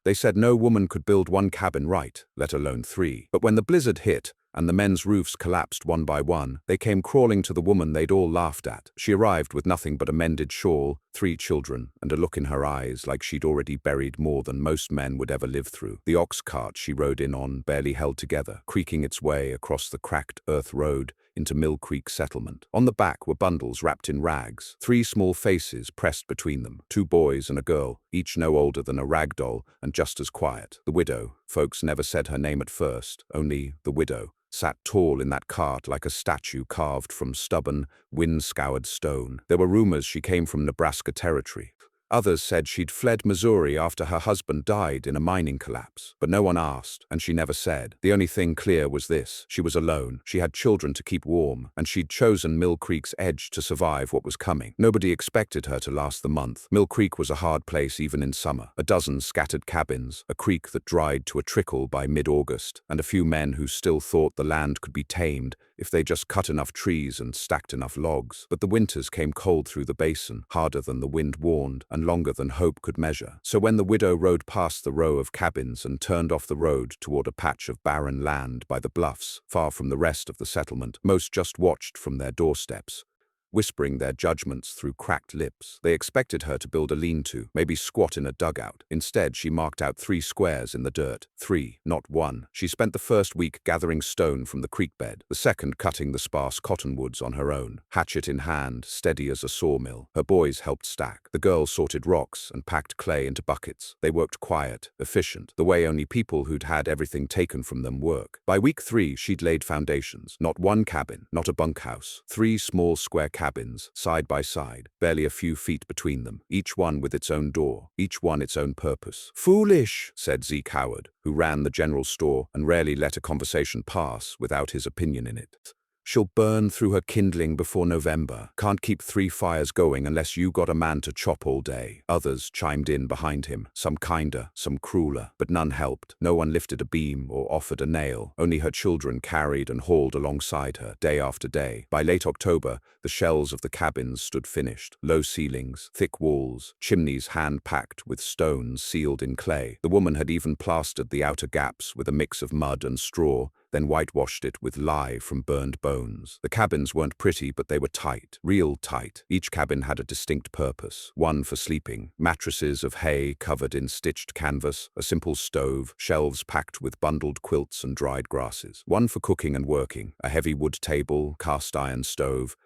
They said no woman could build one cabin right, let alone three. But when the blizzard hit, and the men's roofs collapsed one by one, they came crawling to the woman they'd all laughed at. She arrived with nothing but a mended shawl, 3 children, and a look in her eyes like she'd already buried more than most men would ever live through. The ox cart she rode in on barely held together, creaking its way across the cracked earth road into Mill Creek settlement. On the back were bundles wrapped in rags, 3 small faces pressed between them, 2 boys and a girl, each no older than a rag doll and just as quiet. The widow, folks never said her name at first, only the widow, sat tall in that cart like a statue carved from stubborn, wind-scoured stone. There were rumors she came from Nebraska territory. Others said she'd fled Missouri after her husband died in a mining collapse. But no one asked, and she never said. The only thing clear was this: she was alone, she had children to keep warm, and she'd chosen Mill Creek's edge to survive what was coming. Nobody expected her to last the month. Mill Creek was a hard place even in summer. A dozen scattered cabins, a creek that dried to a trickle by mid-August, and a few men who still thought the land could be tamed if they just cut enough trees and stacked enough logs. But the winters came cold through the basin, harder than the wind warned, and longer than hope could measure. So when the widow rode past the row of cabins and turned off the road toward a patch of barren land by the bluffs, far from the rest of the settlement, most just watched from their doorsteps, whispering their judgments through cracked lips. They expected her to build a lean-to, maybe squat in a dugout. Instead, she marked out 3 squares in the dirt. 3, not 1. She spent the first week gathering stone from the creek bed, the second cutting the sparse cottonwoods on her own, hatchet in hand, steady as a sawmill. Her boys helped stack. The girls sorted rocks and packed clay into buckets. They worked quiet, efficient, the way only people who'd had everything taken from them work. By week 3, she'd laid foundations. Not one cabin, not a bunkhouse. 3 small square cabins, side by side, barely a few feet between them, each one with its own door, each one its own purpose. "Foolish," said Zeke Howard, who ran the general store and rarely let a conversation pass without his opinion in it. "She'll burn through her kindling before November. Can't keep 3 fires going unless you got a man to chop all day." Others chimed in behind him, some kinder, some crueler, but none helped. No one lifted a beam or offered a nail. Only her children carried and hauled alongside her, day after day. By late October, the shells of the cabins stood finished. Low ceilings, thick walls, chimneys hand-packed with stones sealed in clay. The woman had even plastered the outer gaps with a mix of mud and straw, then whitewashed it with lye from burned bones. The cabins weren't pretty, but they were tight, real tight. Each cabin had a distinct purpose. One for sleeping, mattresses of hay covered in stitched canvas, a simple stove, shelves packed with bundled quilts and dried grasses. One for cooking and working, a heavy wood table, cast iron stove,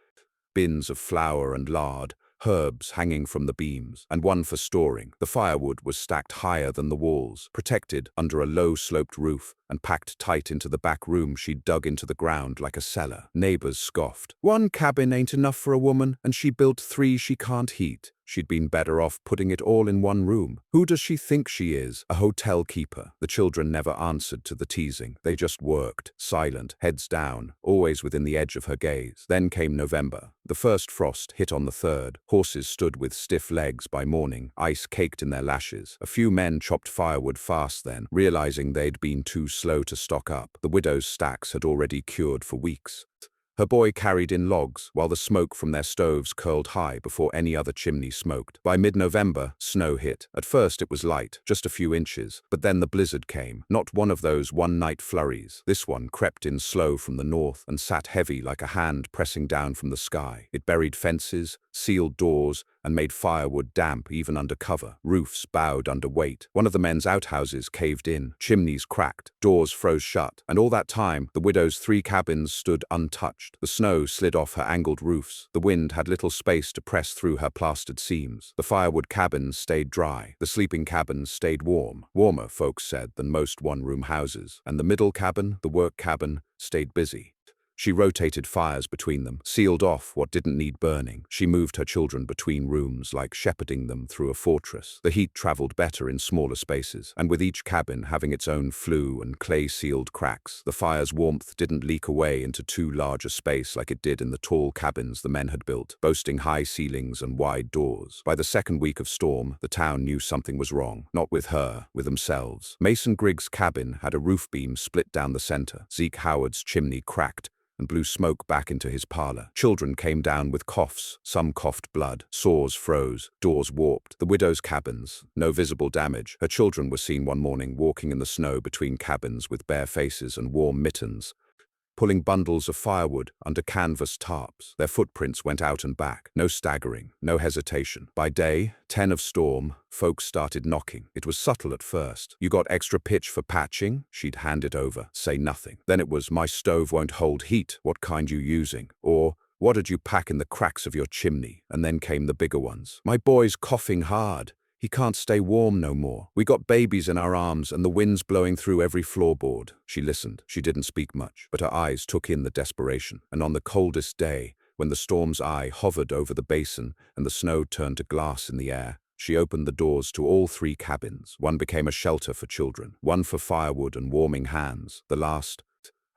bins of flour and lard, herbs hanging from the beams, and one for storing. The firewood was stacked higher than the walls, protected under a low-sloped roof, and packed tight into the back room she'd dug into the ground like a cellar. Neighbors scoffed. "1 cabin ain't enough for a woman, and she built 3 she can't heat. She'd been better off putting it all in one room. Who does she think she is? A hotel keeper?" The children never answered to the teasing. They just worked, silent, heads down, always within the edge of her gaze. Then came November. The first frost hit on the 3rd. Horses stood with stiff legs by morning, ice caked in their lashes. A few men chopped firewood fast then, realizing they'd been too slow to stock up. The widow's stacks had already cured for weeks. Her boy carried in logs, while the smoke from their stoves curled high before any other chimney smoked. By mid-November, snow hit. At first it was light, just a few inches, but then the blizzard came. Not one of those one-night flurries. This one crept in slow from the north and sat heavy like a hand pressing down from the sky. It buried fences, sealed doors, and made firewood damp even under cover. Roofs bowed under weight. One of the men's outhouses caved in. Chimneys cracked. Doors froze shut. And all that time, the widow's 3 cabins stood untouched. The snow slid off her angled roofs. The wind had little space to press through her plastered seams. The firewood cabins stayed dry. The sleeping cabins stayed warm. Warmer, folks said, than most one-room houses. And the middle cabin, the work cabin, stayed busy. She rotated fires between them, sealed off what didn't need burning. She moved her children between rooms like shepherding them through a fortress. The heat traveled better in smaller spaces, and with each cabin having its own flue and clay-sealed cracks, the fire's warmth didn't leak away into too large a space like it did in the tall cabins the men had built, boasting high ceilings and wide doors. By the second week of storm, the town knew something was wrong. Not with her, with themselves. Mason Griggs' cabin had a roof beam split down the center. Zeke Howard's chimney cracked, and blew smoke back into his parlor. Children came down with coughs, some coughed blood, saws froze, doors warped. The widow's cabins, no visible damage. Her children were seen one morning walking in the snow between cabins with bare faces and warm mittens, pulling bundles of firewood under canvas tarps. Their footprints went out and back. No staggering, no hesitation. By day, 10 of storm, folks started knocking. It was subtle at first. "You got extra pitch for patching?" She'd hand it over, say nothing. Then it was, "My stove won't hold heat. What kind you using?" Or, "What did you pack in the cracks of your chimney?" And then came the bigger ones. "My boy's coughing hard. He can't stay warm no more. We got babies in our arms and the wind's blowing through every floorboard." She listened. She didn't speak much, but her eyes took in the desperation. And on the coldest day, when the storm's eye hovered over the basin and the snow turned to glass in the air, she opened the doors to all 3 cabins. One became a shelter for children, one for firewood and warming hands. The last,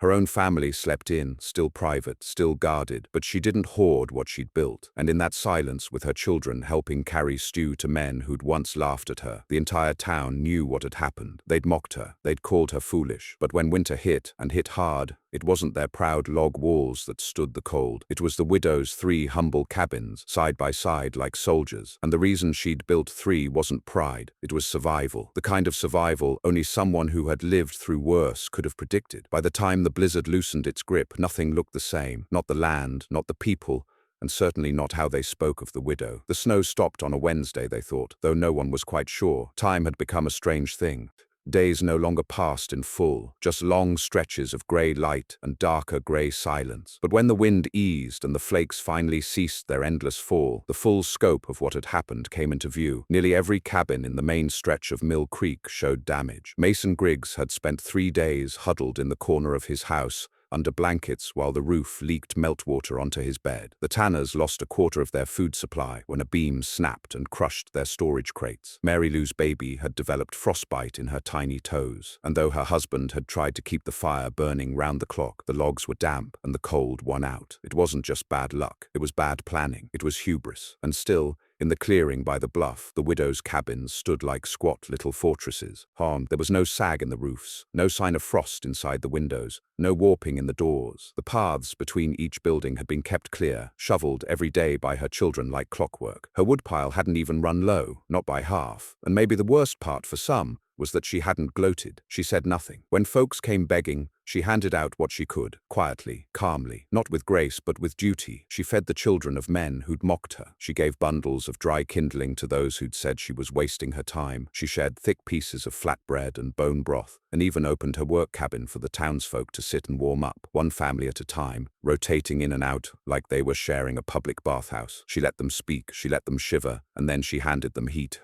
her own family slept in, still private, still guarded, but she didn't hoard what she'd built. And in that silence, with her children helping carry stew to men who'd once laughed at her, the entire town knew what had happened. They'd mocked her, they'd called her foolish. But when winter hit, and hit hard, it wasn't their proud log walls that stood the cold. It was the widow's 3 humble cabins, side by side like soldiers. And the reason she'd built 3 wasn't pride, it was survival. The kind of survival only someone who had lived through worse could have predicted. By the time the blizzard loosened its grip, nothing looked the same. Not the land, not the people, and certainly not how they spoke of the widow. The snow stopped on a Wednesday, they thought, though no one was quite sure. Time had become a strange thing. Days no longer passed in full, just long stretches of grey light and darker grey silence. But when the wind eased and the flakes finally ceased their endless fall, the full scope of what had happened came into view. Nearly every cabin in the main stretch of Mill Creek showed damage. Mason Griggs had spent 3 days huddled in the corner of his house, under blankets while the roof leaked meltwater onto his bed. The Tanners lost a quarter of their food supply when a beam snapped and crushed their storage crates. Mary Lou's baby had developed frostbite in her tiny toes, and though her husband had tried to keep the fire burning round the clock, the logs were damp and the cold won out. It wasn't just bad luck, it was bad planning, it was hubris. And still, in the clearing by the bluff, the widow's cabins stood like squat little fortresses. There was no sag in the roofs, no sign of frost inside the windows, no warping in the doors. The paths between each building had been kept clear, shoveled every day by her children like clockwork. Her woodpile hadn't even run low, not by half. And maybe the worst part for some was that she hadn't gloated. She said nothing. When folks came begging, she handed out what she could, quietly, calmly, not with grace but with duty. She fed the children of men who'd mocked her. She gave bundles of dry kindling to those who'd said she was wasting her time. She shared thick pieces of flatbread and bone broth, and even opened her work cabin for the townsfolk to sit and warm up, one family at a time, rotating in and out like they were sharing a public bathhouse. She let them speak, she let them shiver, and then she handed them heat.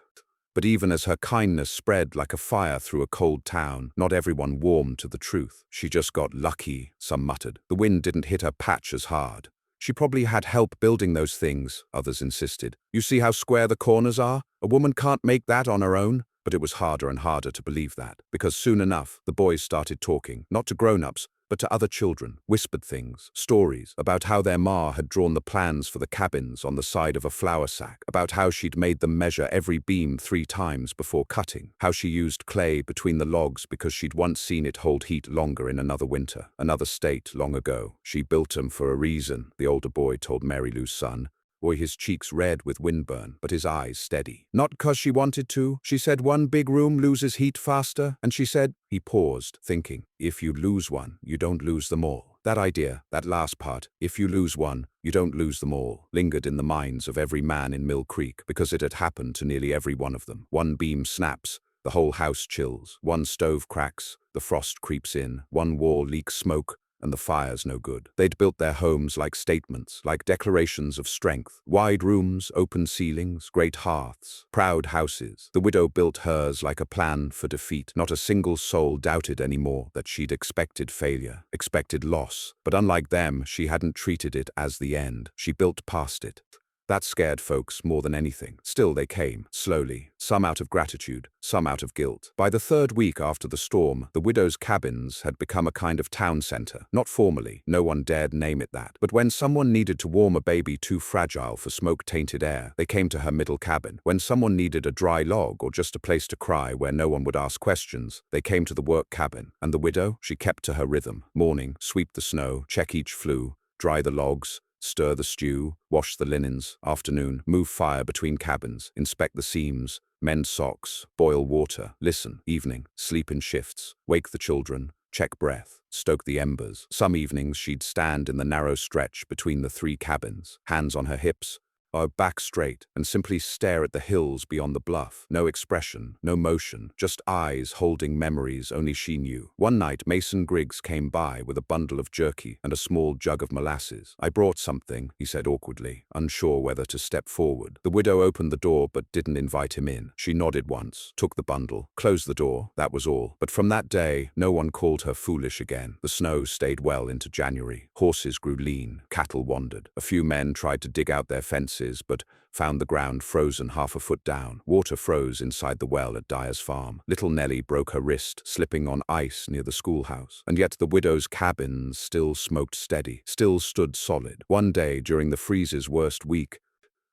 But even as her kindness spread like a fire through a cold town, not everyone warmed to the truth. "She just got lucky," some muttered. "The wind didn't hit her patch as hard." "She probably had help building those things," others insisted. "You see how square the corners are? A woman can't make that on her own." But it was harder and harder to believe that, because soon enough, the boys started talking, not to grown-ups, but to other children, whispered things, stories, about how their ma had drawn the plans for the cabins on the side of a flour sack, about how she'd made them measure every beam 3 times before cutting, how she used clay between the logs because she'd once seen it hold heat longer in another winter, another state long ago. "She built 'em for a reason," the older boy told Mary Lou's son. Boy, his cheeks red with windburn, but his eyes steady. "Not 'cause she wanted to. She said one big room loses heat faster, and she said—" He paused, thinking, "If you lose one, you don't lose them all." That idea, that last part, "if you lose one, you don't lose them all," lingered in the minds of every man in Mill Creek, because it had happened to nearly every one of them. One beam snaps, the whole house chills. One stove cracks, the frost creeps in. One wall leaks smoke, and the fire's no good. They'd built their homes like statements, like declarations of strength. Wide rooms, open ceilings, great hearths, proud houses. The widow built hers like a plan for defeat. Not a single soul doubted anymore that she'd expected failure, expected loss. But unlike them, she hadn't treated it as the end. She built past it. That scared folks more than anything. Still, they came, slowly, some out of gratitude, some out of guilt. By the third week after the storm, the widow's cabins had become a kind of town center. Not formally, no one dared name it that. But when someone needed to warm a baby too fragile for smoke-tainted air, they came to her middle cabin. When someone needed a dry log or just a place to cry where no one would ask questions, they came to the work cabin. And the widow, she kept to her rhythm. Morning, sweep the snow, check each flue, dry the logs, stir the stew, wash the linens. Afternoon, move fire between cabins, inspect the seams, mend socks, boil water. Listen. Evening, sleep in shifts, wake the children, check breath, stoke the embers. Some evenings she'd stand in the narrow stretch between the 3 cabins, hands on her hips, her back straight, and simply stare at the hills beyond the bluff. No expression, no motion, just eyes holding memories only she knew. One night, Mason Griggs came by with a bundle of jerky and a small jug of molasses. "I brought something," he said awkwardly, unsure whether to step forward. The widow opened the door but didn't invite him in. She nodded once, took the bundle, closed the door, that was all. But from that day, no one called her foolish again. The snow stayed well into January. Horses grew lean, cattle wandered. A few men tried to dig out their fences, but found the ground frozen half a foot down. Water froze inside the well at Dyer's farm. Little Nellie broke her wrist, slipping on ice near the schoolhouse. And yet the widow's cabins still smoked steady, still stood solid. One day, during the freeze's worst week,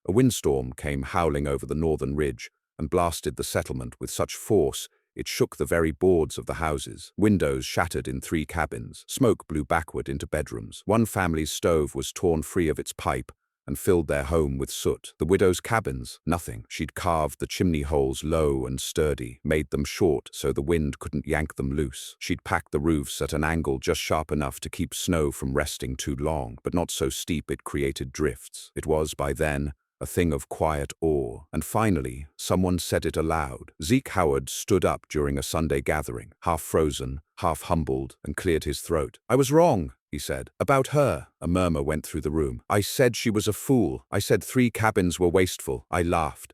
a windstorm came howling over the northern ridge and blasted the settlement with such force it shook the very boards of the houses. Windows shattered in 3 cabins. Smoke blew backward into bedrooms. One family's stove was torn free of its pipe and filled their home with soot. The widow's cabins, nothing. She'd carved the chimney holes low and sturdy, made them short so the wind couldn't yank them loose. She'd packed the roofs at an angle just sharp enough to keep snow from resting too long, but not so steep it created drifts. It was, by then, a thing of quiet awe. And finally, someone said it aloud. Zeke Howard stood up during a Sunday gathering, half frozen, half humbled, and cleared his throat. "I was wrong," he said. "About her." A murmur went through the room. "I said she was a fool. I said 3 cabins were wasteful. I laughed.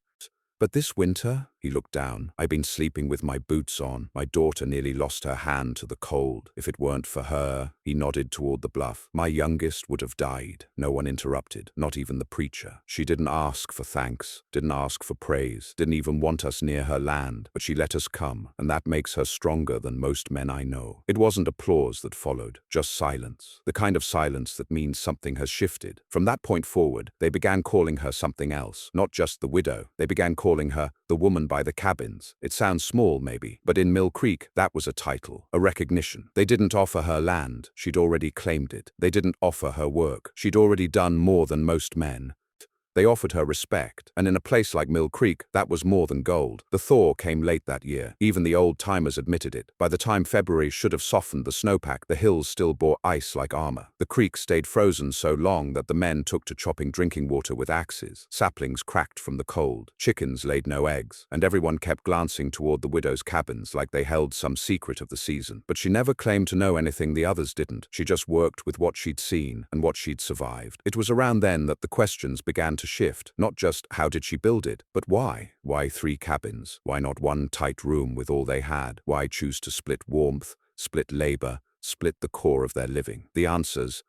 But this winter," he looked down, "I've been sleeping with my boots on. My daughter nearly lost her hand to the cold. If it weren't for her," he nodded toward the bluff, "my youngest would have died." No one interrupted, not even the preacher. She didn't ask for thanks, didn't ask for praise, didn't even want us near her land, but she let us come, and that makes her stronger than most men I know. It wasn't applause that followed, just silence, the kind of silence that means something has shifted. From that point forward, they began calling her something else, not just the widow. They began calling her the woman by the cabins. It sounds small, maybe, but in Mill Creek, that was a title, a recognition. They didn't offer her land. She'd already claimed it. They didn't offer her work. She'd already done more than most men. They offered her respect, and in a place like Mill Creek, that was more than gold. The thaw came late that year. Even the old-timers admitted it. By the time February should have softened the snowpack, the hills still bore ice like armor. The creek stayed frozen so long that the men took to chopping drinking water with axes. Saplings cracked from the cold. Chickens laid no eggs, and everyone kept glancing toward the widow's cabins like they held some secret of the season. But she never claimed to know anything the others didn't. She just worked with what she'd seen and what she'd survived. It was around then that the questions began to shift. Not just how did she build it, but why? Why 3 cabins? Why not one tight room with all they had? Why choose to split warmth, split labor, split the core of their living? The answers,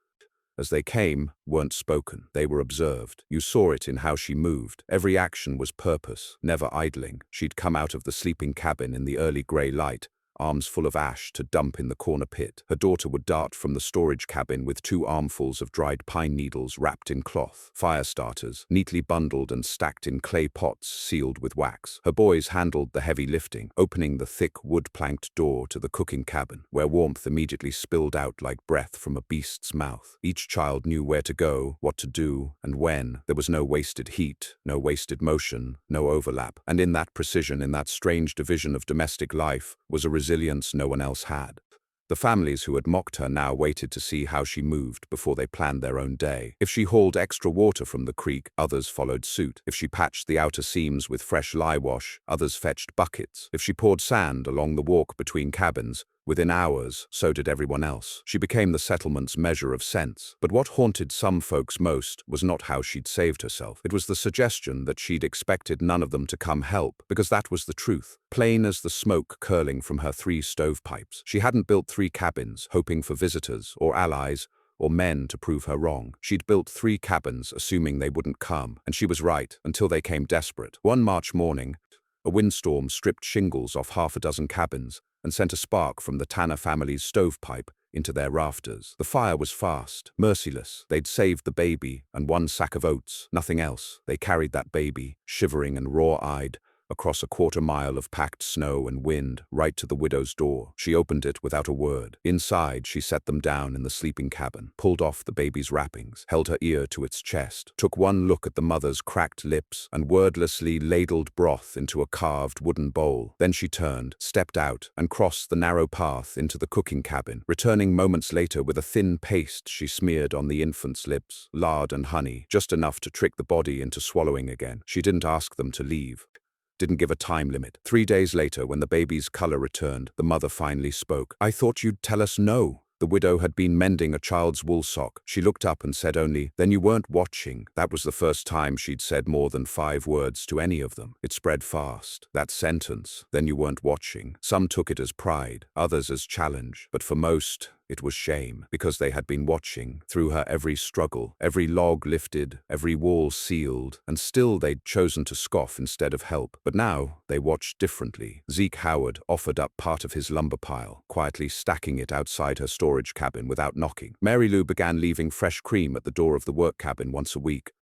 as they came, weren't spoken. They were observed. You saw it in how she moved. Every action was purpose, never idling. She'd come out of the sleeping cabin in the early gray light, arms full of ash to dump in the corner pit. Her daughter would dart from the storage cabin with 2 armfuls of dried pine needles wrapped in cloth, fire starters, neatly bundled and stacked in clay pots sealed with wax. Her boys handled the heavy lifting, opening the thick wood-planked door to the cooking cabin, where warmth immediately spilled out like breath from a beast's mouth. Each child knew where to go, what to do, and when. There was no wasted heat, no wasted motion, no overlap. And in that precision, in that strange division of domestic life, was a resilience no one else had. The families who had mocked her now waited to see how she moved before they planned their own day. If she hauled extra water from the creek, others followed suit. If she patched the outer seams with fresh lye wash, others fetched buckets. If she poured sand along the walk between cabins, within hours, so did everyone else. She became the settlement's measure of sense. But what haunted some folks most was not how she'd saved herself. It was the suggestion that she'd expected none of them to come help, because that was the truth, plain as the smoke curling from her 3 stovepipes. She hadn't built 3 cabins, hoping for visitors or allies or men to prove her wrong. She'd built 3 cabins, assuming they wouldn't come, and she was right, until they came desperate. One March morning, a windstorm stripped shingles off half a dozen cabins and sent a spark from the Tanner family's stovepipe into their rafters. The fire was fast, merciless. They'd saved the baby and 1 sack of oats, nothing else. They carried that baby, shivering and raw-eyed, across a quarter-mile of packed snow and wind, right to the widow's door. She opened it without a word. Inside, she set them down in the sleeping cabin, pulled off the baby's wrappings, held her ear to its chest, took one look at the mother's cracked lips, and wordlessly ladled broth into a carved wooden bowl. Then she turned, stepped out, and crossed the narrow path into the cooking cabin, returning moments later with a thin paste she smeared on the infant's lips, lard and honey, just enough to trick the body into swallowing again. She didn't ask them to leave. Didn't give a time limit. 3 days later, when the baby's color returned, the mother finally spoke. "I thought you'd tell us no." The widow had been mending a child's wool sock. She looked up and said only, "Then you weren't watching." That was the first time she'd said more than 5 words to any of them. It spread fast. That sentence, "Then you weren't watching." Some took it as pride, others as challenge, but for most, it was shame, because they had been watching through her every struggle, every log lifted, every wall sealed, and still they'd chosen to scoff instead of help. But now, they watched differently. Zeke Howard offered up part of his lumber pile, quietly stacking it outside her storage cabin without knocking. Mary Lou began leaving fresh cream at the door of the work cabin once a week.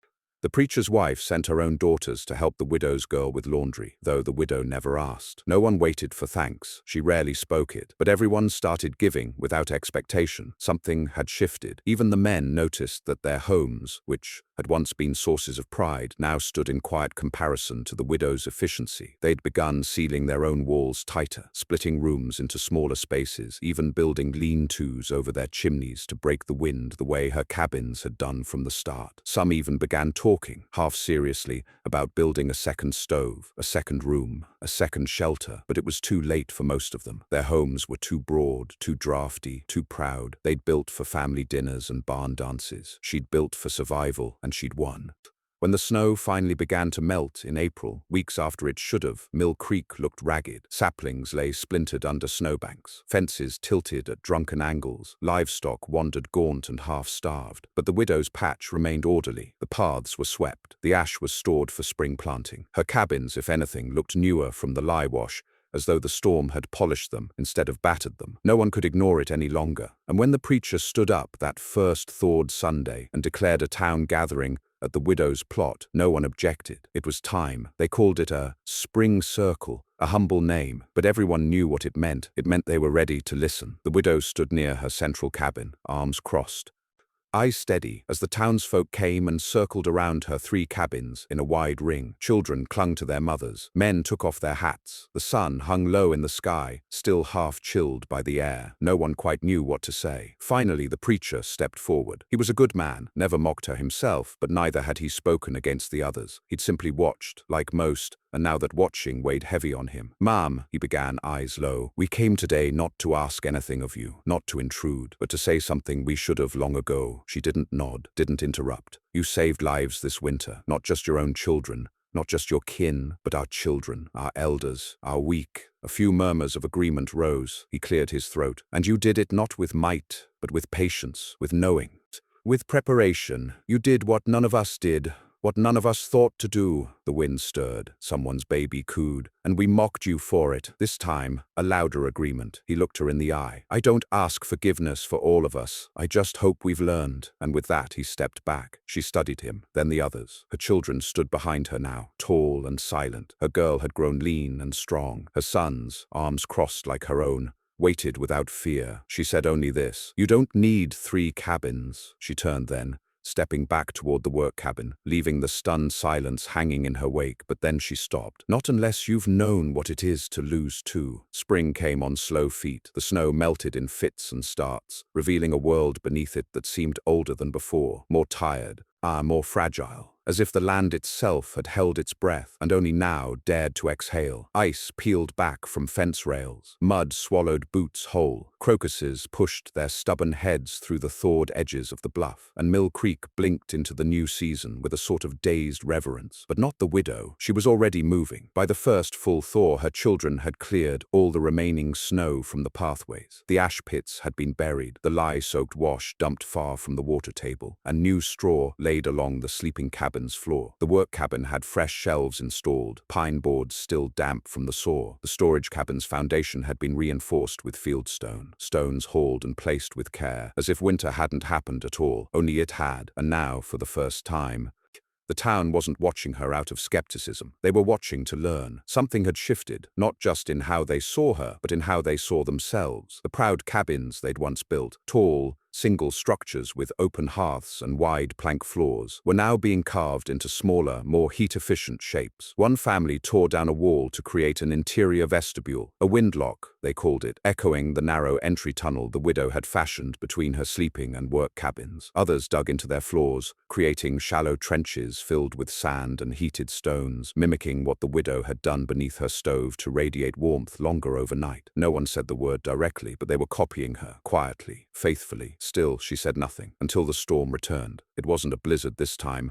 The preacher's wife sent her own daughters to help the widow's girl with laundry, though the widow never asked. No one waited for thanks. She rarely spoke it, but everyone started giving without expectation. Something had shifted. Even the men noticed that their homes, which had once been sources of pride, now stood in quiet comparison to the widow's efficiency. They'd begun sealing their own walls tighter, splitting rooms into smaller spaces, even building lean-tos over their chimneys to break the wind the way her cabins had done from the start. Some even began talking, half seriously, about building a second stove, a second room, a second shelter, but it was too late for most of them. Their homes were too broad, too drafty, too proud. They'd built for family dinners and barn dances. She'd built for survival, and she'd won. When the snow finally began to melt in April, weeks after it should have, Mill Creek looked ragged. Saplings lay splintered under snowbanks. Fences tilted at drunken angles. Livestock wandered gaunt and half-starved. But the widow's patch remained orderly. The paths were swept. The ash was stored for spring planting. Her cabins, if anything, looked newer from the lye wash, as though the storm had polished them instead of battered them. No one could ignore it any longer. And when the preacher stood up that first thawed Sunday and declared a town gathering at the widow's plot, no one objected. It was time. They called it a spring circle, a humble name, but everyone knew what it meant. It meant they were ready to listen. The widow stood near her central cabin, arms crossed, eyes steady, as the townsfolk came and circled around her 3 cabins in a wide ring. Children clung to their mothers. Men took off their hats. The sun hung low in the sky, still half chilled by the air. No one quite knew what to say. Finally, the preacher stepped forward. He was a good man, never mocked her himself, but neither had he spoken against the others. He'd simply watched, like most, and now that watching weighed heavy on him. "Ma'am," he began, eyes low, "we came today not to ask anything of you, not to intrude, but to say something we should have long ago." She didn't nod, didn't interrupt. "You saved lives this winter, not just your own children, not just your kin, but our children, our elders, our weak." A few murmurs of agreement rose. He cleared his throat. "And you did it not with might, but with patience, with knowing, with preparation. You did what none of us did, what none of us thought to do." The wind stirred. Someone's baby cooed. "And we mocked you for it." This time, a louder agreement. He looked her in the eye. "I don't ask forgiveness for all of us. I just hope we've learned." And with that, he stepped back. She studied him, then the others. Her children stood behind her now, tall and silent. Her girl had grown lean and strong. Her sons, arms crossed like her own, waited without fear. She said only this: "You don't need 3 cabins." She turned then, stepping back toward the work cabin, leaving the stunned silence hanging in her wake. But then she stopped. "Not unless you've known what it is to lose too." Spring came on slow feet. The snow melted in fits and starts, revealing a world beneath it that seemed older than before, more tired, more fragile. as if the land itself had held its breath and only now dared to exhale. Ice peeled back from fence rails. Mud swallowed boots whole. Crocuses pushed their stubborn heads through the thawed edges of the bluff, and Mill Creek blinked into the new season with a sort of dazed reverence. But not the widow. She was already moving. By the first full thaw, her children had cleared all the remaining snow from the pathways. The ash pits had been buried, the lye-soaked wash dumped far from the water table, and new straw laid along the sleeping cabin's floor. The work cabin had fresh shelves installed, pine boards still damp from the saw. The storage cabin's foundation had been reinforced with fieldstone, stones hauled and placed with care, as if winter hadn't happened at all, only it had, and now, for the first time, the town wasn't watching her out of skepticism. They were watching to learn. Something had shifted, not just in how they saw her, but in how they saw themselves. The proud cabins they'd once built, tall, single structures with open hearths and wide plank floors, were now being carved into smaller, more heat-efficient shapes. One family tore down a wall to create an interior vestibule, a windlock, they called it, echoing the narrow entry tunnel the widow had fashioned between her sleeping and work cabins. Others dug into their floors, creating shallow trenches filled with sand and heated stones, mimicking what the widow had done beneath her stove to radiate warmth longer overnight. No one said the word directly, but they were copying her, quietly, faithfully. Still, she said nothing, until the storm returned. It wasn't a blizzard this time,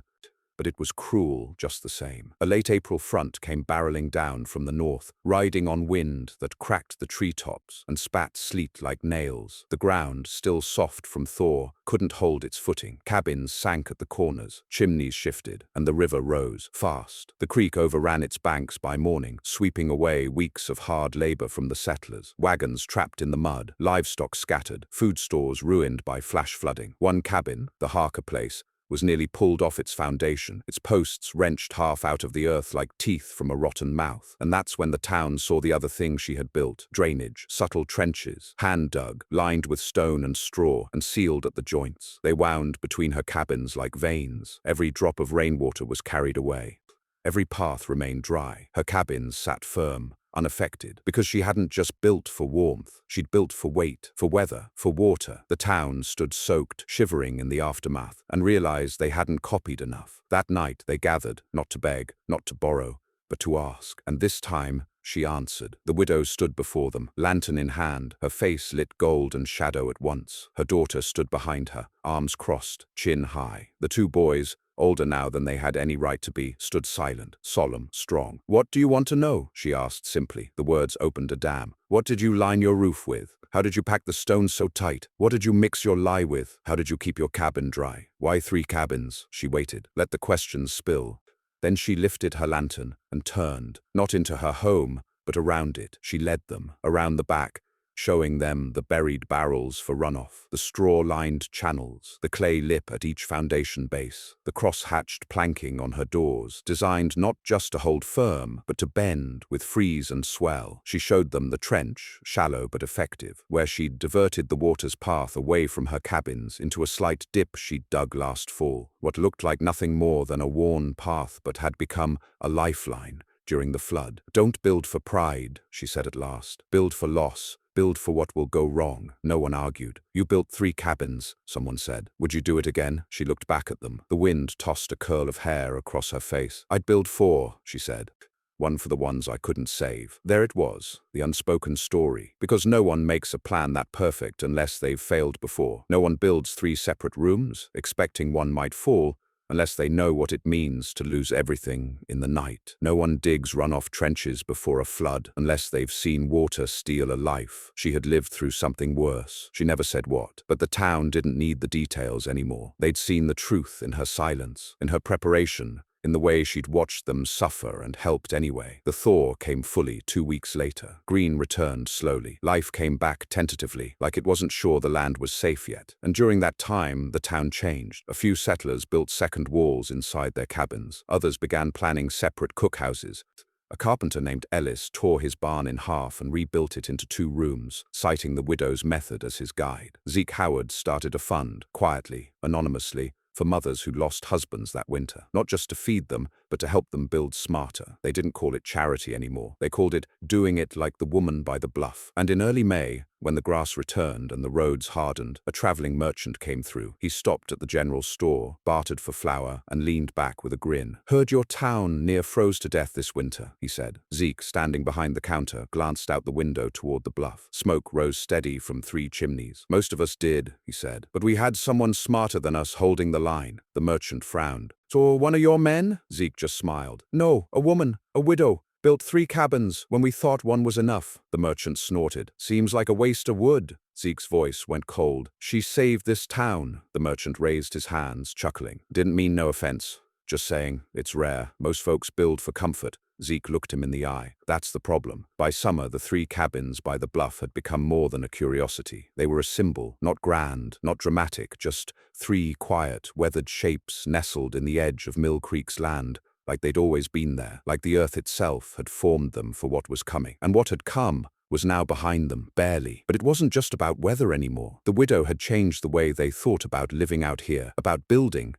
but it was cruel just the same. A late April front came barreling down from the north, riding on wind that cracked the treetops and spat sleet like nails. The ground, still soft from thaw, couldn't hold its footing. Cabins sank at the corners, chimneys shifted, and the river rose, fast. The creek overran its banks by morning, sweeping away weeks of hard labor from the settlers. Wagons trapped in the mud, livestock scattered, food stores ruined by flash flooding. One cabin, the Harker place, was nearly pulled off its foundation, its posts wrenched half out of the earth like teeth from a rotten mouth. And that's when the town saw the other thing she had built: drainage, subtle trenches, hand-dug, lined with stone and straw, and sealed at the joints. They wound between her cabins like veins. Every drop of rainwater was carried away. Every path remained dry. Her cabins sat firm, unaffected, because she hadn't just built for warmth. She'd built for weight, for weather, for water. The town stood soaked, shivering in the aftermath, and realized they hadn't copied enough. That night they gathered, not to beg, not to borrow, but to ask. And this time, she answered. The widow stood before them, lantern in hand, her face lit gold and shadow at once. Her daughter stood behind her, arms crossed, chin high. The two boys, older now than they had any right to be, stood silent, solemn, strong. "What do you want to know?" she asked simply. The words opened a dam. "What did you line your roof with? How did you pack the stones so tight? What did you mix your lye with? How did you keep your cabin dry? Why 3 cabins?" She waited, let the questions spill. Then she lifted her lantern and turned, not into her home, but around it. She led them, around the back, showing them the buried barrels for runoff, the straw-lined channels, the clay lip at each foundation base, the cross-hatched planking on her doors, designed not just to hold firm, but to bend with freeze and swell. She showed them the trench, shallow but effective, where she'd diverted the water's path away from her cabins into a slight dip she'd dug last fall, what looked like nothing more than a worn path but had become a lifeline during the flood. "Don't build for pride," she said at last. "Build for loss. Build for what will go wrong." No one argued. "You built 3 cabins, someone said. "Would you do it again?" She looked back at them. The wind tossed a curl of hair across her face. "I'd build 4, she said. "One for the ones I couldn't save." There it was, the unspoken story. Because no one makes a plan that perfect unless they've failed before. No one builds 3 separate rooms, expecting one might fall, unless they know what it means to lose everything in the night. No one digs runoff trenches before a flood, unless they've seen water steal a life. She had lived through something worse. She never said what. But the town didn't need the details anymore. They'd seen the truth in her silence, in her preparation, in the way she'd watched them suffer and helped anyway. The thaw came fully 2 weeks later. Green returned slowly. Life came back tentatively, like it wasn't sure the land was safe yet. And during that time, the town changed. A few settlers built second walls inside their cabins. Others began planning separate cookhouses. A carpenter named Ellis tore his barn in half and rebuilt it into 2 rooms, citing the widow's method as his guide. Zeke Howard started a fund, quietly, anonymously, for mothers who lost husbands that winter, not just to feed them, but to help them build smarter. They didn't call it charity anymore. They called it doing it like the woman by the bluff. And in early May, When the grass returned and the roads hardened, a traveling merchant came through. He stopped at the general store, bartered for flour, and leaned back with a grin. "Heard your town near froze to death this winter," he said. Zeke, standing behind the counter, glanced out the window toward the bluff. Smoke rose steady from 3 chimneys. "Most of us did," he said. "But we had someone smarter than us holding the line." The merchant frowned. "So one of your men?" Zeke just smiled. "No, a woman, a widow. Built 3 cabins when we thought one was enough." The merchant snorted. "Seems like a waste of wood." Zeke's voice went cold. "She saved this town." The merchant raised his hands, chuckling. "Didn't mean no offense. Just saying, it's rare. Most folks build for comfort." Zeke looked him in the eye. "That's the problem." By summer, the 3 cabins by the bluff had become more than a curiosity. They were a symbol, not grand, not dramatic, just 3 quiet, weathered shapes nestled in the edge of Mill Creek's land, like they'd always been there, like the earth itself had formed them for what was coming. And what had come was now behind them, barely. But it wasn't just about weather anymore. The widow had changed the way they thought about living out here, about building,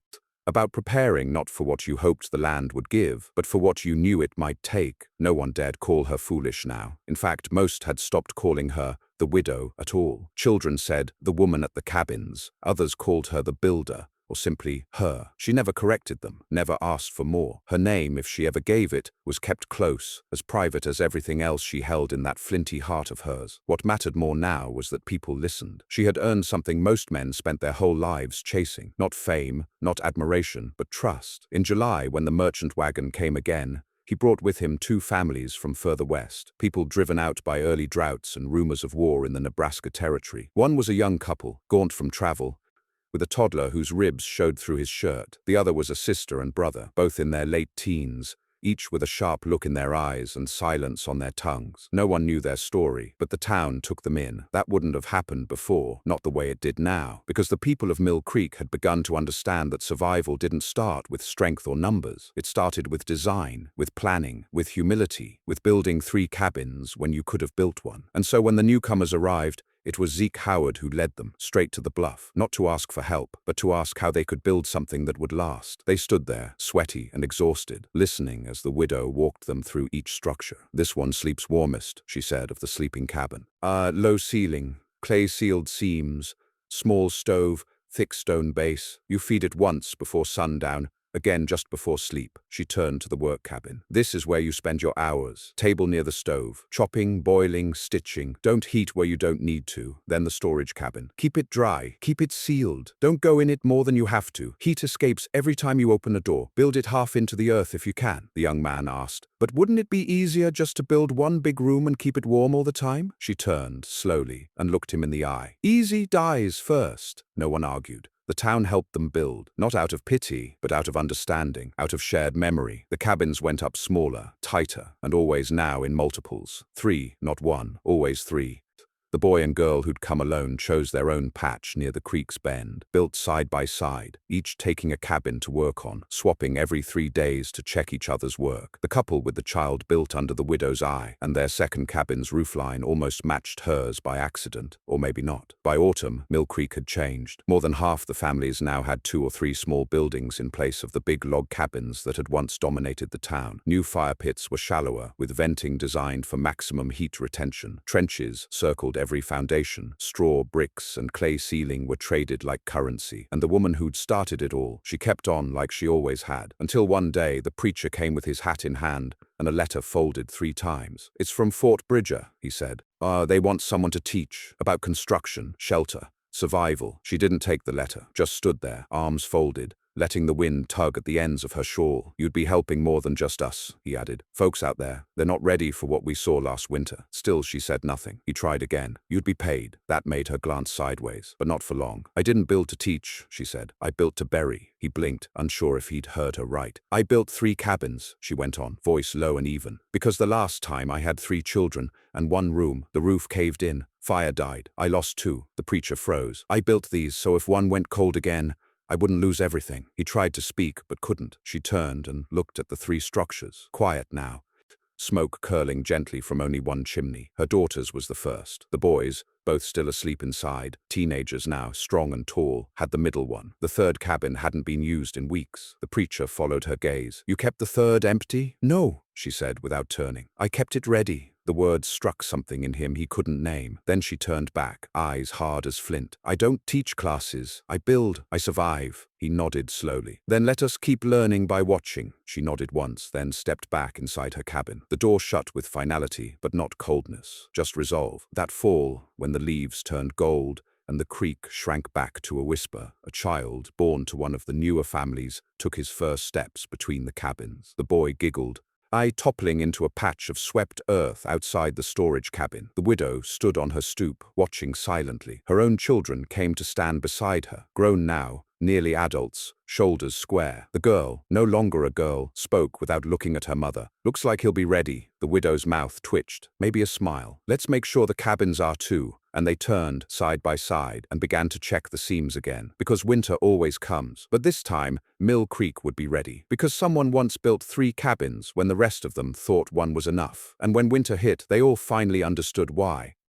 about preparing not for what you hoped the land would give, but for what you knew it might take. No one dared call her foolish now. In fact, most had stopped calling her the widow at all. Children said the woman at the cabins. Others called her the builder, or simply her. She never corrected them, never asked for more. Her name, if she ever gave it, was kept close, as private as everything else she held in that flinty heart of hers. What mattered more now was that people listened. She had earned something most men spent their whole lives chasing. Not fame, not admiration, but trust. In July, when the merchant wagon came again, he brought with him 2 families from further west, people driven out by early droughts and rumors of war in the Nebraska Territory. One was a young couple, gaunt from travel, with a toddler whose ribs showed through his shirt. The other was a sister and brother, both in their late teens, each with a sharp look in their eyes and silence on their tongues. No one knew their story, but the town took them in. That wouldn't have happened before, not the way it did now, because the people of Mill Creek had begun to understand that survival didn't start with strength or numbers. It started with design, with planning, with humility, with building 3 cabins when you could have built one. And so when the newcomers arrived, it was Zeke Howard who led them, straight to the bluff, not to ask for help, but to ask how they could build something that would last. They stood there, sweaty and exhausted, listening as the widow walked them through each structure. "This one sleeps warmest," she said of the sleeping cabin. Low ceiling, clay-sealed seams, small stove, thick stone base. You feed it once before sundown, again just before sleep." She turned to the work cabin. "This is where you spend your hours. Table near the stove. Chopping, boiling, stitching. Don't heat where you don't need to." Then the storage cabin. "Keep it dry. Keep it sealed. Don't go in it more than you have to. Heat escapes every time you open a door. Build it half into the earth if you can." The young man asked, "But wouldn't it be easier just to build one big room and keep it warm all the time?" She turned, slowly, and looked him in the eye. "Easy dies first." No one argued. The town helped them build, not out of pity, but out of understanding, out of shared memory. The cabins went up smaller, tighter, and always now in multiples. 3, not 1, always 3. The boy and girl who'd come alone chose their own patch near the creek's bend, built side by side, each taking a cabin to work on, swapping every 3 days to check each other's work. The couple with the child built under the widow's eye, and their second cabin's roofline almost matched hers by accident, or maybe not. By autumn, Mill Creek had changed. More than half the families now had 2 or 3 small buildings in place of the big log cabins that had once dominated the town. New fire pits were shallower, with venting designed for maximum heat retention. Trenches circled every foundation. Straw, bricks, and clay ceiling were traded like currency. And the woman who'd started it all, she kept on like she always had. Until one day, the preacher came with his hat in hand and a letter folded 3 times. "It's from Fort Bridger," he said. They want someone to teach about construction, shelter, survival." She didn't take the letter, just stood there, arms folded, letting the wind tug at the ends of her shawl. "You'd be helping more than just us," he added. "Folks out there, they're not ready for what we saw last winter." Still, she said nothing. He tried again. "You'd be paid." That made her glance sideways, but not for long. "I didn't build to teach," she said. "I built to bury." He blinked, unsure if he'd heard her right. "I built 3 cabins," she went on, voice low and even. "Because the last time I had 3 children and 1 room. The roof caved in. Fire died. I lost 2. The preacher froze. I built these so if one went cold again, I wouldn't lose everything." He tried to speak, but couldn't. She turned and looked at the 3 structures. Quiet now. Smoke curling gently from only 1 chimney. Her daughter's was the first. The boys, both still asleep inside, teenagers now, strong and tall, had the middle one. The 3rd cabin hadn't been used in weeks. The preacher followed her gaze. "You kept the 3rd empty?" "No," she said without turning. "I kept it ready." The words struck something in him he couldn't name. Then she turned back, eyes hard as flint. I don't teach classes. I build. I survive. He nodded slowly. Then let us keep learning by watching. She nodded once, then stepped back inside her cabin. The door shut with finality, but not coldness, just resolve. That fall, when the leaves turned gold, and the creek shrank back to a whisper, a child, born to one of the newer families, took his first steps between the cabins. The boy giggled, toppling into a patch of swept earth outside the storage cabin. The widow stood on her stoop, watching silently. Her own children came to stand beside her, grown now, nearly adults, shoulders square. The girl, no longer a girl, spoke without looking at her mother. Looks like he'll be ready. The widow's mouth twitched, maybe a smile. Let's make sure the cabins are too. And they turned, side by side, and began to check the seams again. Because winter always comes. But this time, Mill Creek would be ready. Because someone once built 3 cabins when the rest of them thought one was enough. And when winter hit, they all finally understood why.